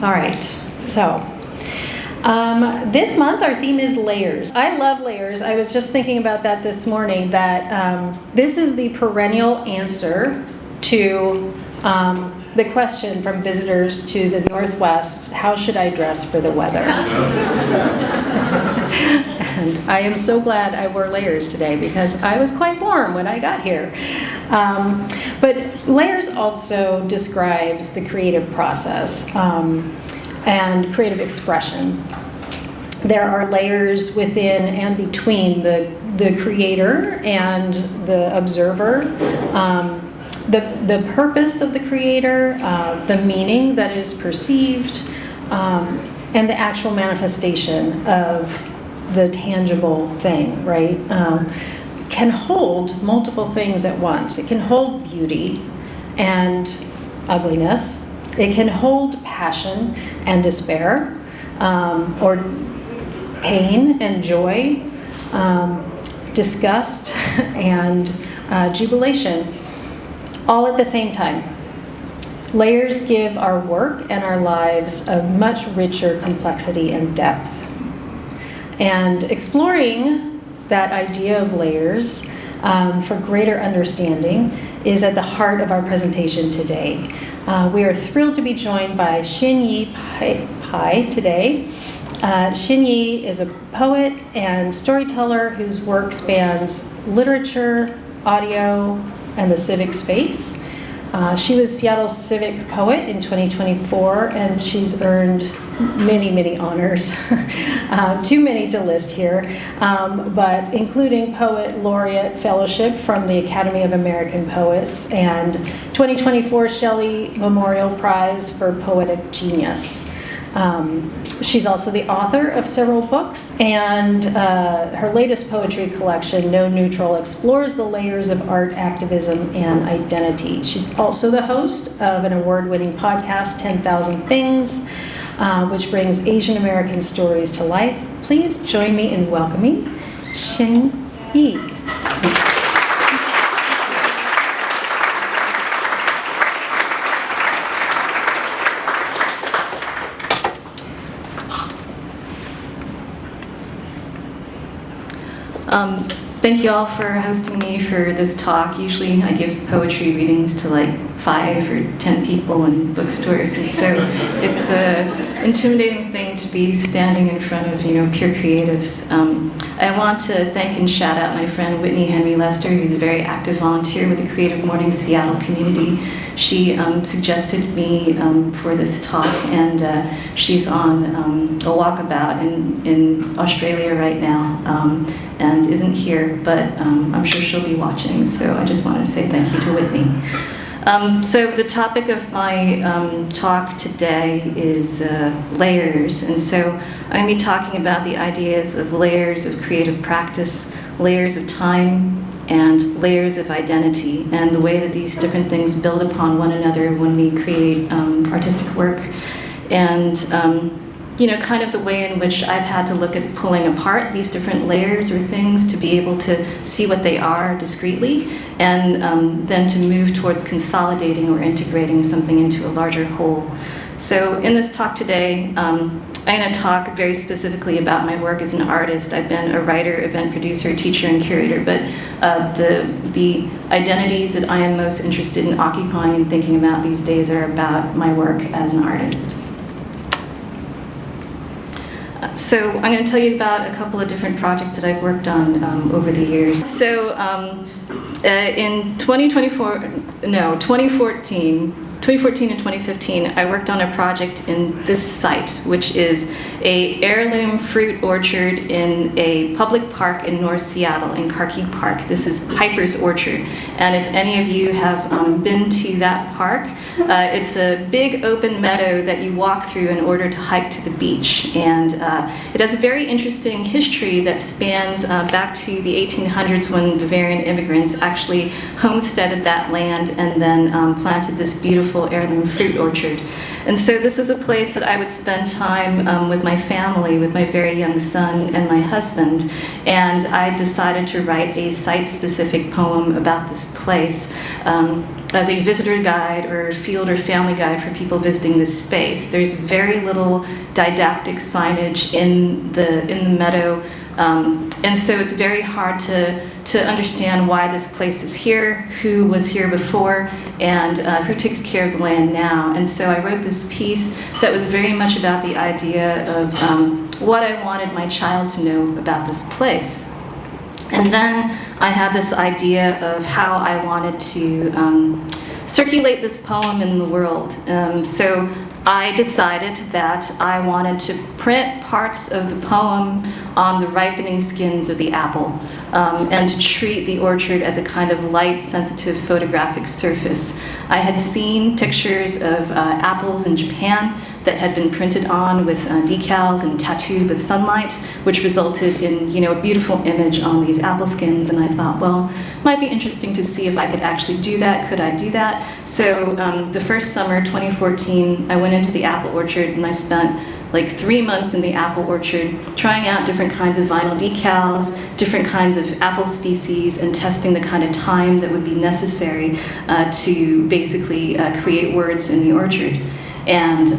All right, so this month our theme is layers. I love layers. I was just thinking about that this morning, that this is the perennial answer to the question from visitors to the Northwest, how should I dress for the weather? And I am so glad I wore layers today because I was quite warm when I got here. But layers also describes the creative process and creative expression. There are layers within and between the creator and the observer. The purpose of the creator, the meaning that is perceived, and the actual manifestation of the tangible thing, right? Can hold multiple things at once. It can hold beauty and ugliness. It can hold passion and despair, or pain and joy, disgust and jubilation, all at the same time. Layers give our work and our lives a much richer complexity and depth. And exploring that idea of layers for greater understanding is at the heart of our presentation today. We are thrilled to be joined by Shin Yu Pai today. Shin Yu is a poet and storyteller whose work spans literature, audio, and the civic space. She was Seattle's Civic Poet in 2024, and she's earned many honors, too many to list here, but including Poet Laureate Fellowship from the Academy of American Poets and 2024 Shelley Memorial Prize for Poetic Genius. She's also the author of several books, and her latest poetry collection, No Neutral, explores the layers of art, activism, and identity. She's also the host of an award-winning podcast, 10,000 Things, which brings Asian American stories to life. Please join me in welcoming Shin Yu. Thank you all for hosting me for this talk. Usually I give poetry readings to like 5 or 10 people in bookstores, and so it's an intimidating thing to be standing in front of, pure creatives. I want to thank and shout out my friend Whitney Henry Lester, who's a very active volunteer with the CreativeMornings Seattle community. She suggested me for this talk, and she's on a walkabout in Australia right now, and isn't here, but I'm sure she'll be watching, so I just wanted to say thank you to Whitney. So the topic of my talk today is layers, and so I'm going to be talking about the ideas of layers of creative practice, layers of time, and layers of identity, and the way that these different things build upon one another when we create artistic work, and kind of the way in which I've had to look at pulling apart these different layers or things to be able to see what they are discreetly, and then to move towards consolidating or integrating something into a larger whole. So in this talk today, I'm going to talk very specifically about my work as an artist. I've been a writer, event producer, teacher, and curator, but the identities that I am most interested in occupying and thinking about these days are about my work as an artist. So I'm going to tell you about a couple of different projects that I've worked on over the years. So in 2014 and 2015, I worked on a project in this site, which is a heirloom fruit orchard in a public park in North Seattle, in Carkeek Park. This is Piper's Orchard, and if any of you have been to that park, it's a big open meadow that you walk through in order to hike to the beach, and it has a very interesting history that spans back to the 1800s when Bavarian immigrants actually homesteaded that land and then planted this beautiful heirloom fruit orchard. And so this was a place that I would spend time with my family, with my very young son and my husband, and I decided to write a site-specific poem about this place. as a visitor guide or field or family guide for people visiting this space. There's very little didactic signage in the meadow, and so it's very hard to understand why this place is here, who was here before, and who takes care of the land now. And so I wrote this piece that was very much about the idea of what I wanted my child to know about this place. And then I had this idea of how I wanted to circulate this poem in the world. So I decided that I wanted to print parts of the poem on the ripening skins of the apple, and to treat the orchard as a kind of light, sensitive photographic surface. I had seen pictures of apples in Japan that had been printed on with decals and tattooed with sunlight, which resulted in, you know, a beautiful image on these apple skins. And I thought, well, it might be interesting to see if I could actually do that. Could I do that? So the first summer, 2014, I went into the apple orchard and I spent like 3 months in the apple orchard trying out different kinds of vinyl decals, different kinds of apple species, and testing the kind of time that would be necessary to basically create words in the orchard. And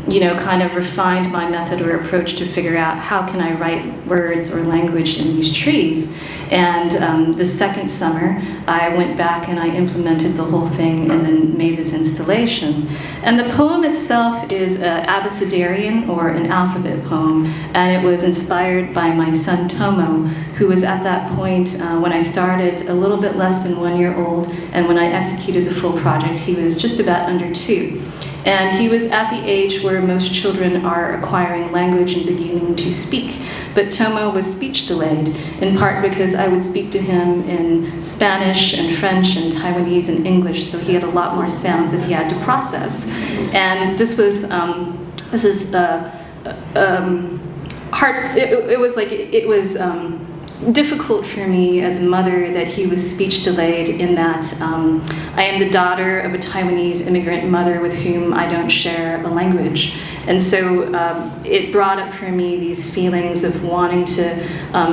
you know, kind of refined my method or approach to figure out how can I write words or language in these trees. And the second summer, I went back and I implemented the whole thing and then made this installation. And the poem itself is an abecedarian or an alphabet poem, and it was inspired by my son Tomo, who was at that point when I started a little bit less than 1 year old, and when I executed the full project, he was just about under 2. And he was at the age where most children are acquiring language and beginning to speak. But Tomo was speech delayed, in part because I would speak to him in Spanish and French and Taiwanese and English, so he had a lot more sounds that he had to process. And this was hard. It was difficult for me as a mother that he was speech delayed, in that I am the daughter of a Taiwanese immigrant mother with whom I don't share a language. And so it brought up for me these feelings of wanting to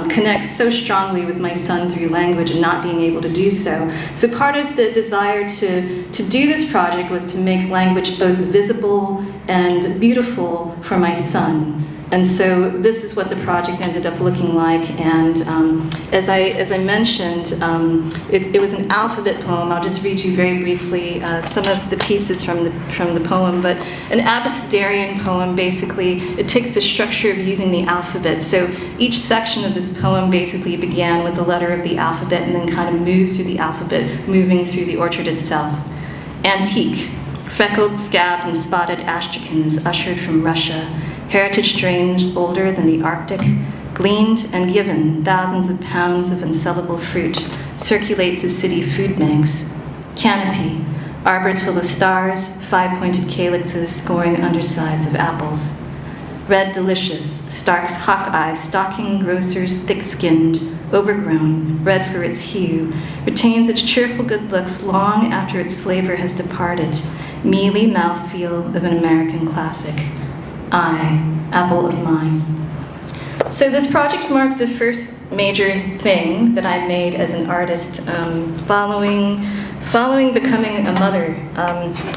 connect so strongly with my son through language and not being able to do so. So part of the desire to do this project was to make language both visible and beautiful for my son. And so this is what the project ended up looking like. And as I mentioned, it was an alphabet poem. I'll just read you very briefly some of the pieces from the poem. But an abecedarian poem, basically, it takes the structure of using the alphabet. So each section of this poem basically began with the letter of the alphabet and then kind of moves through the alphabet, moving through the orchard itself. Antique, freckled, scabbed, and spotted astracans ushered from Russia. Heritage strains older than the Arctic, gleaned and given thousands of pounds of unsellable fruit, circulate to city food banks. Canopy, arbors full of stars, 5-pointed calyxes scoring undersides of apples. Red delicious, Stark's hawk-eye, stalking grocers thick-skinned, overgrown, red for its hue, retains its cheerful good looks long after its flavor has departed, mealy mouthfeel of an American classic. I, apple of mine. So this project marked the first major thing that I made as an artist following becoming a mother.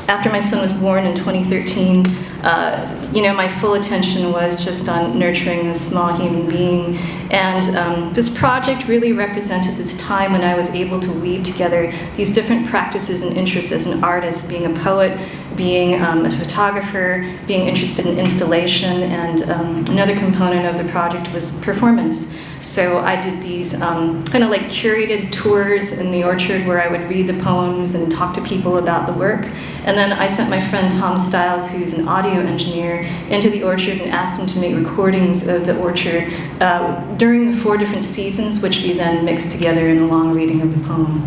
After my son was born in 2013, my full attention was just on nurturing this small human being. And this project really represented this time when I was able to weave together these different practices and interests as an artist, being a poet, being a photographer, being interested in installation, and another component of the project was performance. So I did these kind of like curated tours in the orchard where I would read the poems and talk to people about the work. And then I sent my friend Tom Stiles, who's an audio engineer, into the orchard and asked him to make recordings of the orchard during the 4 different seasons, which we then mixed together in a long reading of the poem.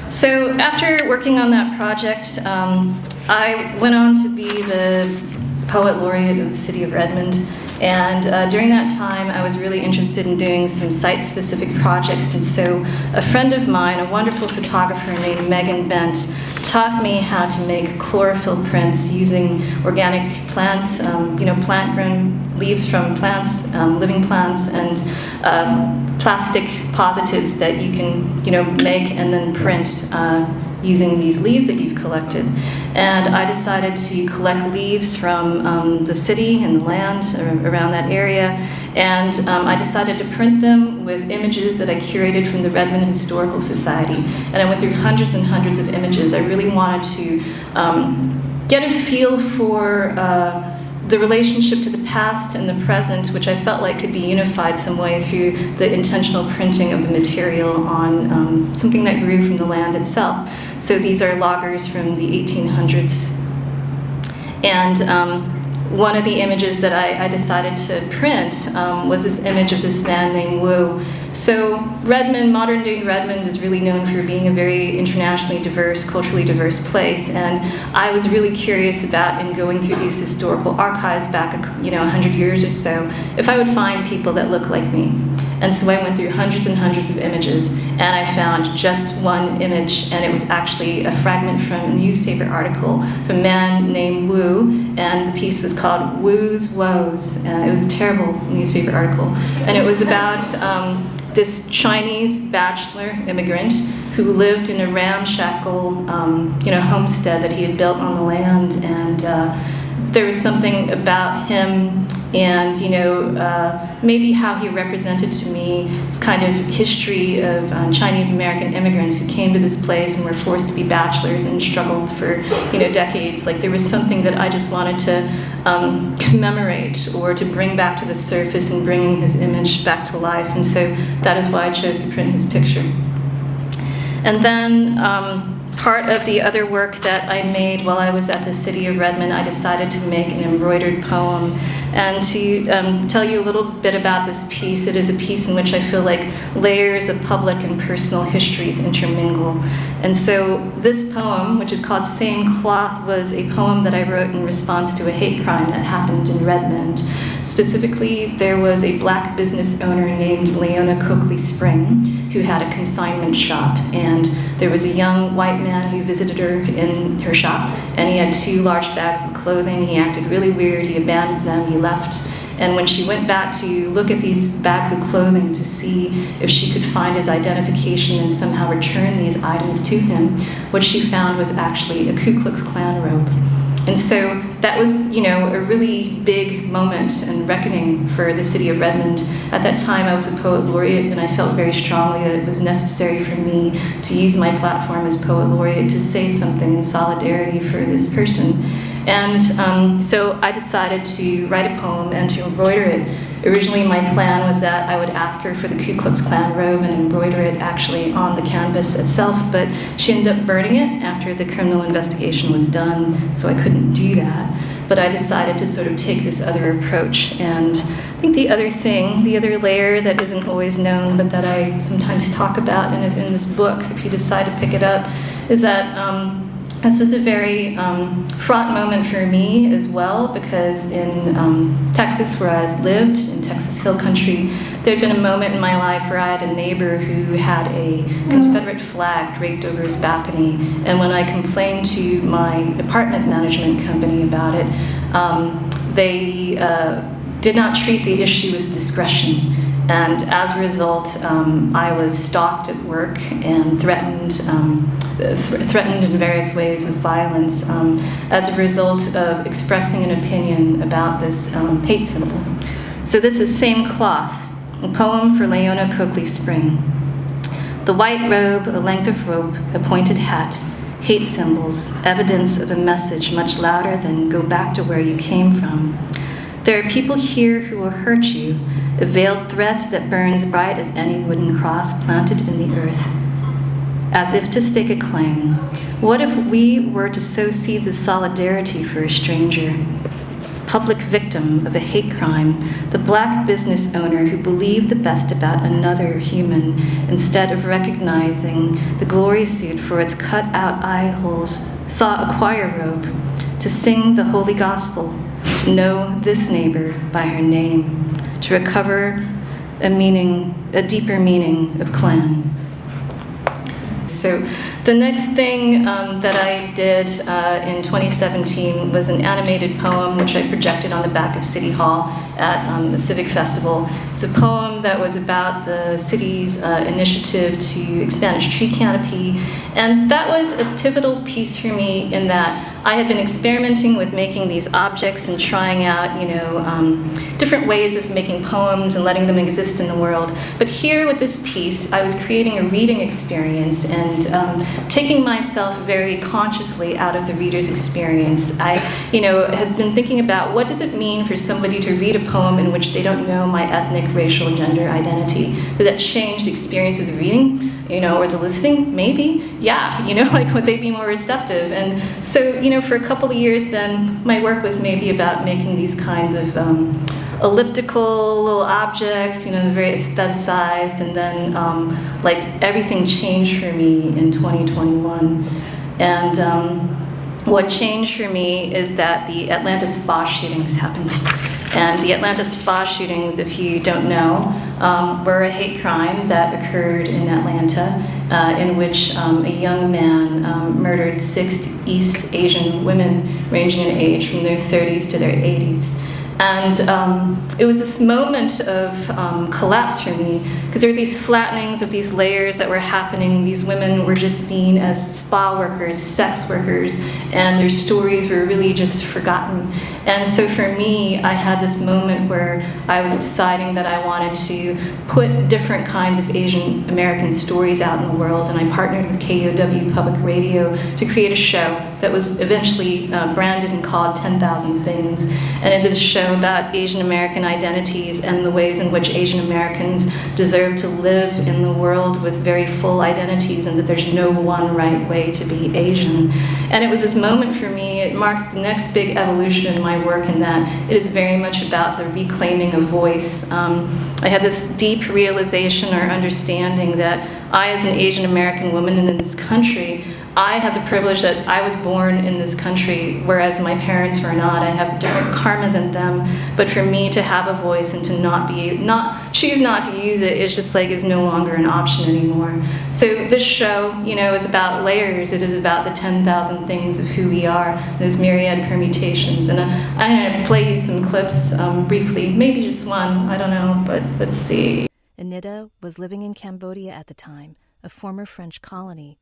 So after working on that project, I went on to be the poet laureate of the city of Redmond. And during that time, I was really interested in doing some site-specific projects. And so a friend of mine, a wonderful photographer named Megan Bent, taught me how to make chlorophyll prints using organic plants, plant-grown leaves from plants, living plants, and plastic positives that you can, make and then print using these leaves that you've collected. And I decided to collect leaves from the city and the land around that area, and I decided to print them with images that I curated from the Redmond Historical Society. And I went through hundreds and hundreds of images. I really wanted to get a feel for the relationship to the past and the present, which I felt like could be unified some way through the intentional printing of the material on something that grew from the land itself. So these are loggers from the 1800s. And one of the images that I decided to print was this image of this man named Wu. So Redmond, modern-day Redmond, is really known for being a very internationally diverse, culturally diverse place. And I was really curious about, in going through these historical archives back, 100 years or so, if I would find people that look like me. And so I went through hundreds and hundreds of images, and I found just one image, and it was actually a fragment from a newspaper article from a man named Wu, and the piece was called Wu's Woes. It was a terrible newspaper article, and it was about this Chinese bachelor immigrant who lived in a ramshackle, homestead that he had built on the land, and there was something about him and maybe how he represented to me this kind of history of Chinese American immigrants who came to this place and were forced to be bachelors and struggled for decades. Like, there was something that I just wanted to commemorate or to bring back to the surface and bringing his image back to life. And so that is why I chose to print his picture. And then part of the other work that I made while I was at the city of Redmond, I decided to make an embroidered poem. And to tell you a little bit about this piece, it is a piece in which I feel like layers of public and personal histories intermingle. And so this poem, which is called Same Cloth, was a poem that I wrote in response to a hate crime that happened in Redmond. Specifically, there was a black business owner named Leona Coakley Spring who had a consignment shop, and there was a young white man who visited her in her shop, and he had 2 large bags of clothing. He acted really weird, he abandoned them, he left. And when she went back to look at these bags of clothing to see if she could find his identification and somehow return these items to him, what she found was actually a Ku Klux Klan robe. And so that was, a really big moment and reckoning for the city of Redmond. At that time, I was a poet laureate, and I felt very strongly that it was necessary for me to use my platform as poet laureate to say something in solidarity for this person. And so I decided to write a poem and to embroider it. Originally, my plan was that I would ask her for the Ku Klux Klan robe and embroider it actually on the canvas itself, but she ended up burning it after the criminal investigation was done, so I couldn't do that. But I decided to sort of take this other approach. And I think the other layer that isn't always known, but that I sometimes talk about and is in this book, if you decide to pick it up, is that this was a very fraught moment for me as well, because in Texas, where I lived, in Texas Hill Country, there had been a moment in my life where I had a neighbor who had a Confederate flag draped over his balcony, and when I complained to my apartment management company about it, they did not treat the issue as discretion. And as a result, I was stalked at work and threatened in various ways with violence as a result of expressing an opinion about this hate symbol. So this is Same Cloth, a poem for Leona Coakley Spring. The white robe, a length of rope, a pointed hat, hate symbols, evidence of a message much louder than go back to where you came from. There are people here who will hurt you, a veiled threat that burns bright as any wooden cross planted in the earth. As if to stake a claim, what if we were to sow seeds of solidarity for a stranger? Public victim of a hate crime, the black business owner who believed the best about another human instead of recognizing the glory suit for its cut-out eye holes, saw a choir robe to sing the holy gospel, to know this neighbor by her name, to recover a deeper meaning of clan. So the next thing that I did in 2017 was an animated poem which I projected on the back of City Hall at a civic festival. It's a poem that was about the city's initiative to expand its tree canopy, and that was a pivotal piece for me in that I had been experimenting with making these objects and trying out, different ways of making poems and letting them exist in the world. But here with this piece, I was creating a reading experience and taking myself very consciously out of the reader's experience. I, had been thinking about what does it mean for somebody to read a poem in which they don't know my ethnic, racial, gender identity? Does that change the experience of the reading? Or the listening? Maybe. Yeah, would they be more receptive? And so, for a couple of years then, my work was maybe about making these kinds of elliptical little objects, very aestheticized, and then everything changed for me in 2021. And what changed for me is that the Atlanta spa shootings happened. And the Atlanta spa shootings, if you don't know, were a hate crime that occurred in Atlanta, in which a young man murdered 6 East Asian women ranging in age from their 30s to their 80s. And it was this moment of collapse for me, because there were these flattenings of these layers that were happening. These women were just seen as spa workers, sex workers, and their stories were really just forgotten. And so for me, I had this moment where I was deciding that I wanted to put different kinds of Asian American stories out in the world, and I partnered with KUOW Public Radio to create a show that was eventually branded and called 10,000 Things. And it is a show about Asian American identities and the ways in which Asian Americans deserve to live in the world with very full identities, and that there's no one right way to be Asian. And it was this moment for me, it marks the next big evolution in my work, in that it is very much about the reclaiming of voice. I had this deep realization or understanding that I, as an Asian American woman in this country, I have the privilege that I was born in this country, whereas my parents were not. I have different karma than them. But for me to have a voice and to choose not to use it, it's just is no longer an option anymore. So this show, is about layers. It is about the 10,000 things of who we are, those myriad permutations. And I'm going to play you some clips briefly, maybe just one, I don't know, but let's see. Anita was living in Cambodia at the time, a former French colony.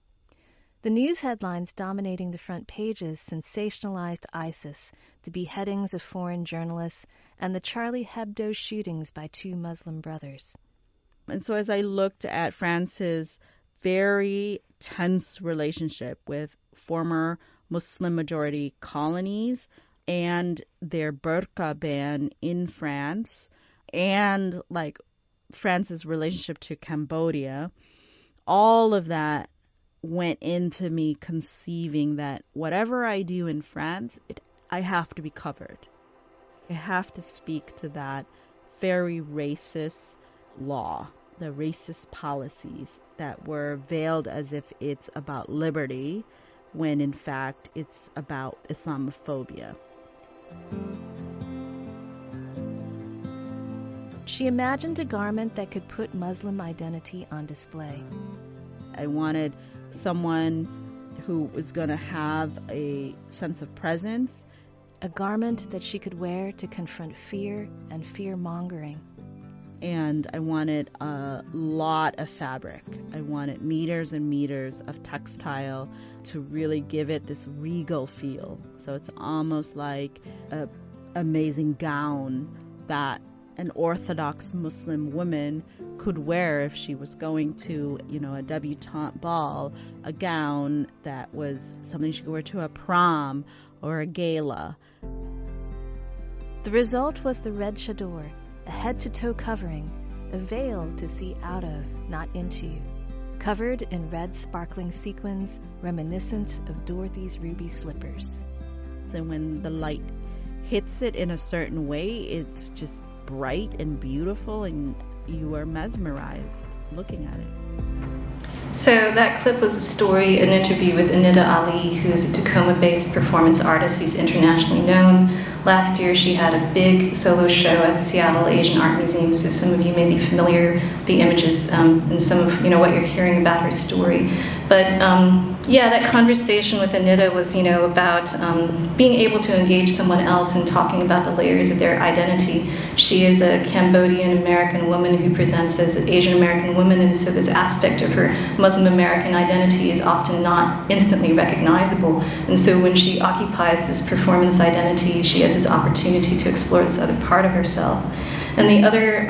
The news headlines dominating the front pages sensationalized ISIS, the beheadings of foreign journalists, and the Charlie Hebdo shootings by 2 Muslim brothers. And so as I looked at France's very tense relationship with former Muslim-majority colonies and their burqa ban in France, and France's relationship to Cambodia, all of that went into me conceiving that whatever I do in France, I have to be covered. I have to speak to that very racist law, the racist policies that were veiled as if it's about liberty, when in fact it's about Islamophobia. She imagined a garment that could put Muslim identity on display. I wanted someone who was going to have a sense of presence. A garment that she could wear to confront fear and fear-mongering. And I wanted a lot of fabric. I wanted meters and meters of textile to really give it this regal feel. So it's almost like an amazing gown that an Orthodox Muslim woman could wear if she was going to, a debutante ball, a gown that was something she could wear to a prom or a gala. The result was the red chador, a head-to-toe covering, a veil to see out of, not into, covered in red sparkling sequins reminiscent of Dorothy's ruby slippers. So when the light hits it in a certain way, it's just bright and beautiful, and you are mesmerized looking at it. So that clip was a story, an interview with Anita Ali, who's a Tacoma-based performance artist who's internationally known. last year she had a big solo show at Seattle Asian Art Museum, so some of you may be familiar with the images and some of what you're hearing about her story. But yeah, that conversation with Anita was about being able to engage someone else and talking about the layers of their identity. She is a Cambodian American woman who presents as an Asian American woman, and so this aspect of her Muslim American identity is often not instantly recognizable. And so when she occupies this performance identity, she has this opportunity to explore this other part of herself. And the other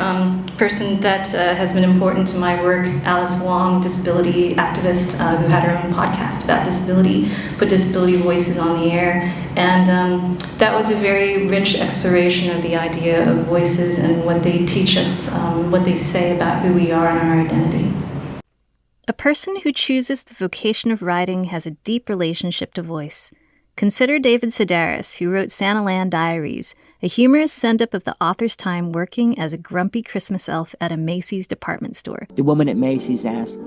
person that has been important to my work, Alice Wong, disability activist who had her own podcast about disability, put disability voices on the air. And that was a very rich exploration of the idea of voices and what they teach us, what they say about who we are and our identity. A person who chooses the vocation of writing has a deep relationship to voice. Consider David Sedaris, who wrote Santaland Diaries, a humorous send-up of the author's time working as a grumpy Christmas elf at a Macy's department store. The woman at Macy's asked,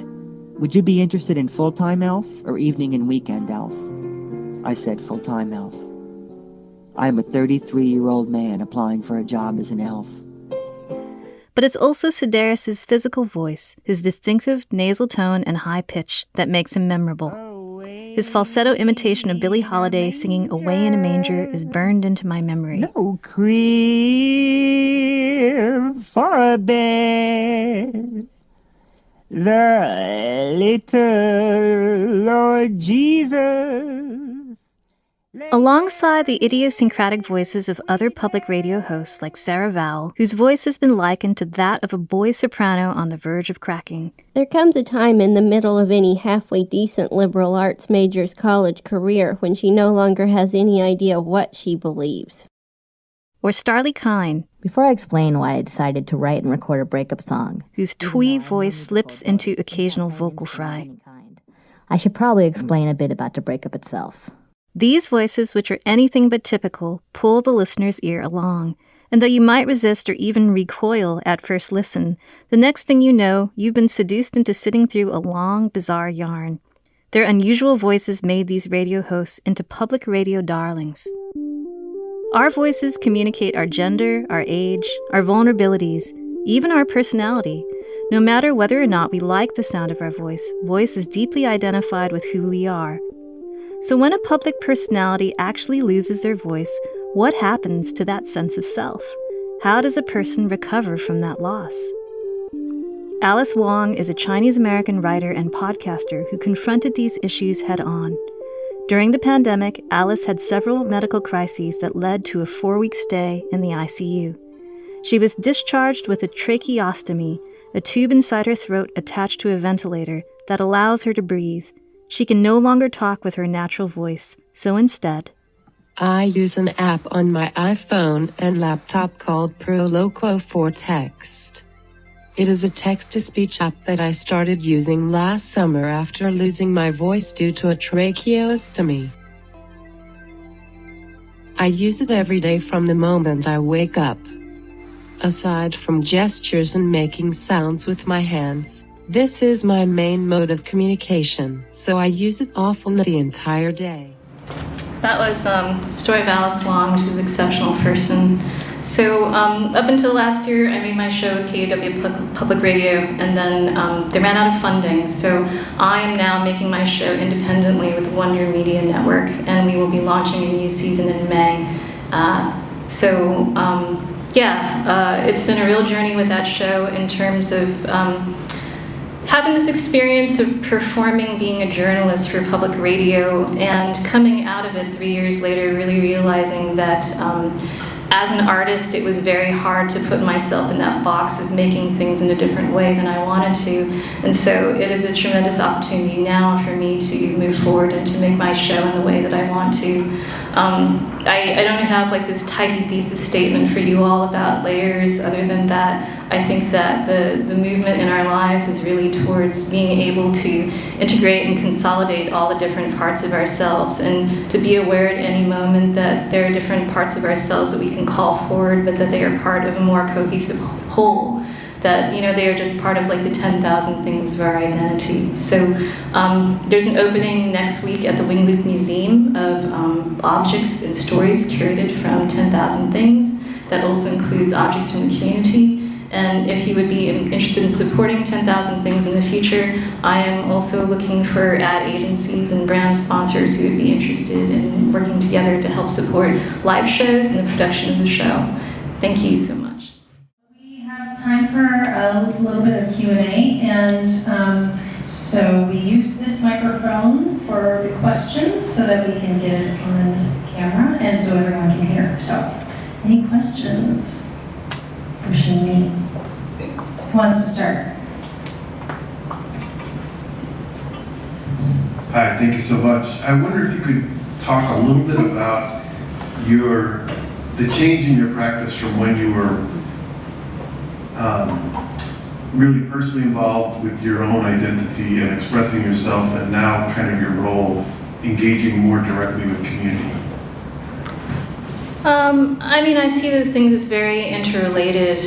"Would you be interested in full-time elf or evening and weekend elf?" I said full-time elf. I am a 33-year-old man applying for a job as an elf. But it's also Sedaris' physical voice, his distinctive nasal tone and high pitch that makes him memorable. His falsetto imitation of Billie Holiday singing Away in a Manger is burned into my memory. No crib for a bed, the little Lord Jesus. Alongside the idiosyncratic voices of other public radio hosts like Sarah Vowell, whose voice has been likened to that of a boy soprano on the verge of cracking. There comes a time in the middle of any halfway decent liberal arts major's college career when she no longer has any idea what she believes. Or Starlee Kine, before I explain why I decided to write and record a breakup song, whose twee voice slips into occasional vocal fry. I should probably explain a bit about the breakup itself. These voices, which are anything but typical, pull the listener's ear along. And though you might resist or even recoil at first listen, the next thing you know, you've been seduced into sitting through a long, bizarre yarn. Their unusual voices made these radio hosts into public radio darlings. Our voices communicate our gender, our age, our vulnerabilities, even our personality. No matter whether or not we like the sound of our voice is deeply identified with who we are. So when a public personality actually loses their voice, what happens to that sense of self? How does a person recover from that loss? Alice Wong is a Chinese-American writer and podcaster who confronted these issues head-on. During the pandemic, Alice had several medical crises that led to a 4-week stay in the ICU. She was discharged with a tracheostomy, a tube inside her throat attached to a ventilator that allows her to breathe. She can no longer talk with her natural voice, so instead, I use an app on my iPhone and laptop called Proloquo for text. It is a text-to-speech app that I started using last summer after losing my voice due to a tracheostomy. I use it every day from the moment I wake up. Aside from gestures and making sounds with my hands, this is my main mode of communication, so I use it often the entire day. That was story of Alice Wong, which is an exceptional person. So up until last year, I made my show with KUW Public Radio, and then they ran out of funding. So I am now making my show independently with Wonder Media Network, and we will be launching a new season in May. It's been a real journey with that show in terms of having this experience of performing, being a journalist for public radio, and coming out of it 3 years later, really realizing that as an artist, it was very hard to put myself in that box of making things in a different way than I wanted to. And so it is a tremendous opportunity now for me to move forward and to make my show in the way that I want to. I don't have like this tidy thesis statement for you all about layers. Other than that, I think that the movement in our lives is really towards being able to integrate and consolidate all the different parts of ourselves, and to be aware at any moment that there are different parts of ourselves that we can call forward, but that they are part of a more cohesive whole. that, they are just part of like the 10,000 things of our identity. So there's an opening next week at the Wingloop Museum of objects and stories curated from 10,000 things. That also includes objects from the community. And if you would be interested in supporting 10,000 things in the future, I am also looking for ad agencies and brand sponsors who would be interested in working together to help support live shows and the production of the show. Thank you so much. We have time for a little bit of Q&A, and so we use this microphone for the questions so that we can get it on camera and so everyone can hear. So, any questions? Shin Yu. Who wants to start? Hi, thank you so much. I wonder if you could talk a little bit about the change in your practice from when you were really personally involved with your own identity and expressing yourself, and now kind of your role engaging more directly with community. I see those things as very interrelated.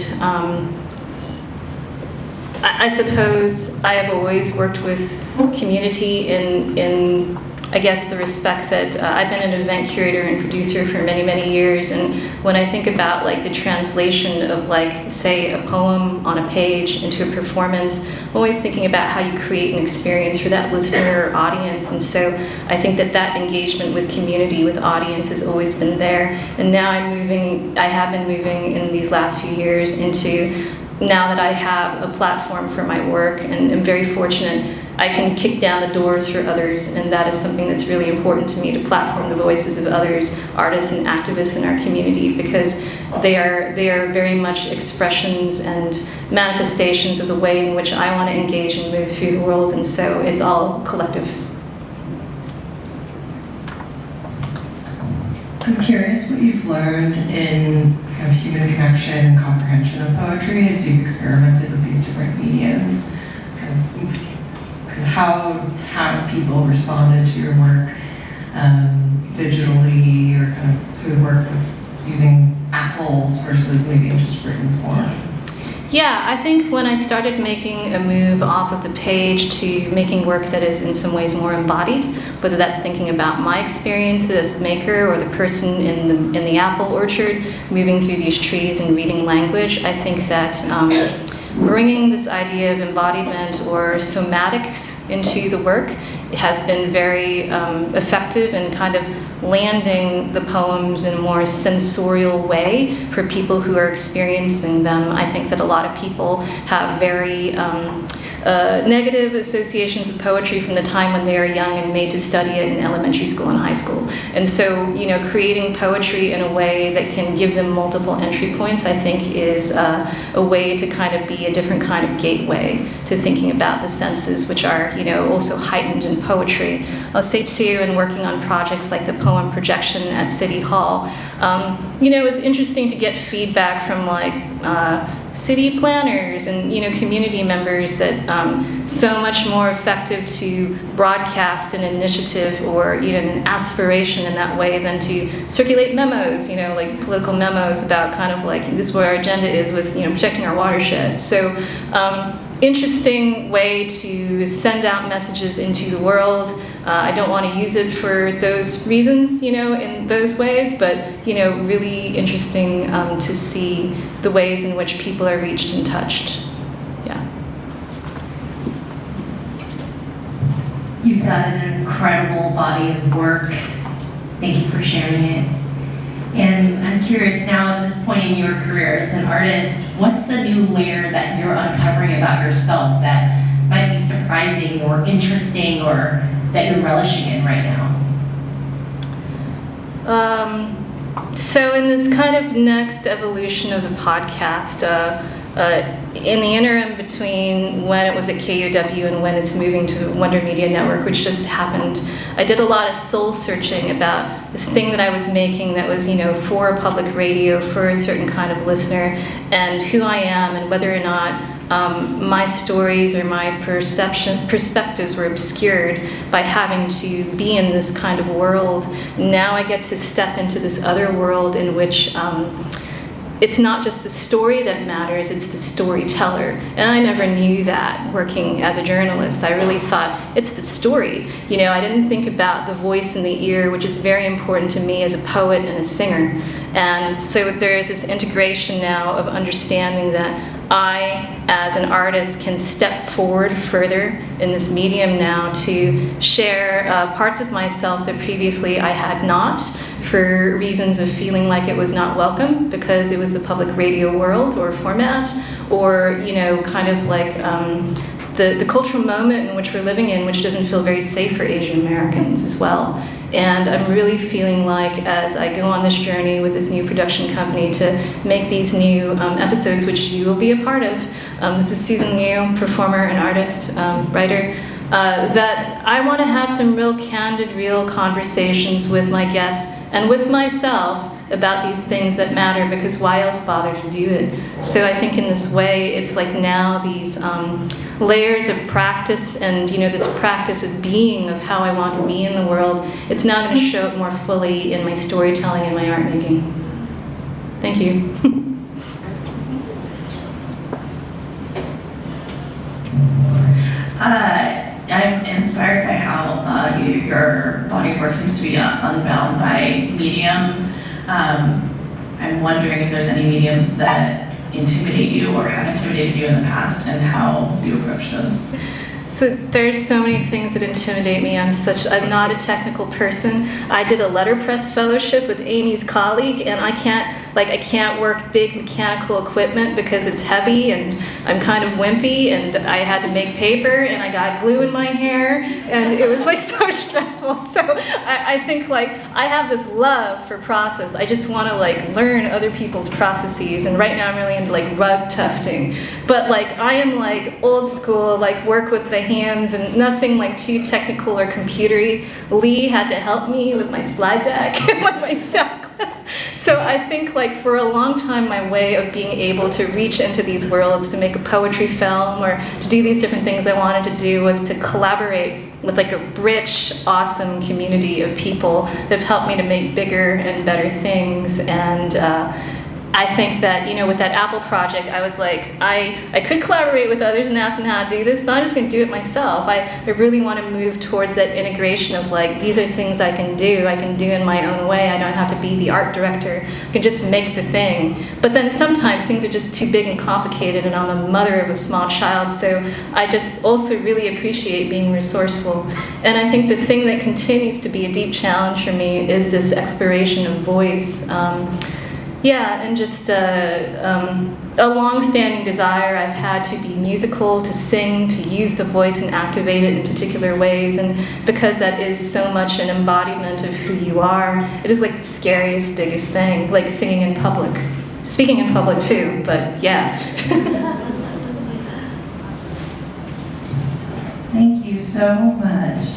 I suppose I have always worked with community in I guess, the respect that I've been an event curator and producer for many, many years, and when I think about like the translation of like, say, a poem on a page into a performance, I'm always thinking about how you create an experience for that listener or audience, and so I think that engagement with community, with audience, has always been there, and now I have been moving in these last few years into, now that I have a platform for my work and am very fortunate, I can kick down the doors for others, and that is something that's really important to me, to platform the voices of others, artists and activists in our community, because they are very much expressions and manifestations of the way in which I want to engage and move through the world, and so it's all collective. I'm curious what you've learned in kind of human connection and comprehension of poetry as you've experimented with these different mediums. How have people responded to your work digitally, or kind of through the work of using apples versus maybe in just written form? Yeah, I think when I started making a move off of the page to making work that is in some ways more embodied, whether that's thinking about my experience as a maker or the person in the apple orchard moving through these trees and reading language, I think that bringing this idea of embodiment or somatics into the work has been very effective in kind of landing the poems in a more sensorial way for people who are experiencing them. I think that a lot of people have very negative associations with poetry from the time when they are young and made to study it in elementary school and high school. And so, creating poetry in a way that can give them multiple entry points, I think, is a way to kind of be a different kind of gateway to thinking about the senses, which are, also heightened in poetry. I'll say, too, in working on projects like the poem projection at City Hall, it was interesting to get feedback from, city planners and, community members that so much more effective to broadcast an initiative or, an aspiration in that way than to circulate memos, like political memos about kind of like, this is what our agenda is with, protecting our watershed. So, interesting way to send out messages into the world. I don't want to use it for those reasons, in those ways, but, really interesting to see the ways in which people are reached and touched. Yeah. You've got an incredible body of work. Thank you for sharing it. And I'm curious now, at this point in your career as an artist, what's the new layer that you're uncovering about yourself that might be surprising or interesting or that you're relishing in right now? So in this kind of next evolution of the podcast, in the interim between when it was at KUW and when it's moving to Wonder Media Network, which just happened, I did a lot of soul searching about this thing that I was making that was, for public radio, for a certain kind of listener, and who I am and whether or not my stories or my perspectives were obscured by having to be in this kind of world. Now I get to step into this other world in which it's not just the story that matters, it's the storyteller. And I never knew that working as a journalist. I really thought it's the story. You know, I didn't think about the voice and the ear, which is very important to me as a poet and a singer. And so there is this integration now of understanding that I, as an artist, can step forward further in this medium now to share parts of myself that previously I had not, for reasons of feeling like it was not welcome because it was the public radio world or format, or, you know, kind of like the cultural moment in which we're living in, which doesn't feel very safe for Asian Americans as well. And I'm really feeling like, as I go on this journey with this new production company to make these new episodes, which you will be a part of, this is Susan Liu, performer and artist, writer, that I want to have some real candid, real conversations with my guests and with myself about these things that matter, because why else bother to do it? So I think in this way, it's like now these layers of practice and, you know, this practice of being, of how I want to be in the world, it's now going to show up more fully in my storytelling and my art making. Thank you. I'm inspired by how your body of work seems to be unbound by medium. I'm wondering if there's any mediums that intimidate you or have intimidated you in the past, and how you approach those. So there's so many things that intimidate me. I'm not a technical person. I did a letterpress fellowship with Amy's colleague, and I can't work big mechanical equipment because it's heavy, and I'm kind of wimpy, and I had to make paper, and I got glue in my hair, and it was like so stressful. So I think like I have this love for process. I just want to like learn other people's processes, and right now I'm really into like rug tufting. But like I am like old school, like work with the hands and nothing like too technical or computery. Lee had to help me with my slide deck and like my sound clips. So I think like for a long time my way of being able to reach into these worlds, to make a poetry film or to do these different things I wanted to do, was to collaborate with like a rich, awesome community of people that have helped me to make bigger and better things. And I think that, you know, with that Apple project, I was like, I could collaborate with others and ask them how to do this, but I'm just going to do it myself. I really want to move towards that integration of like, these are things I can do in my own way. I don't have to be the art director. I can just make the thing. But then sometimes things are just too big and complicated, and I'm a mother of a small child, so I just also really appreciate being resourceful. And I think the thing that continues to be a deep challenge for me is this exploration of voice. Yeah, and just a long-standing desire I've had to be musical, to sing, to use the voice and activate it in particular ways. And because that is so much an embodiment of who you are, it is like the scariest, biggest thing, like singing in public. Speaking in public too, but yeah. Thank you so much.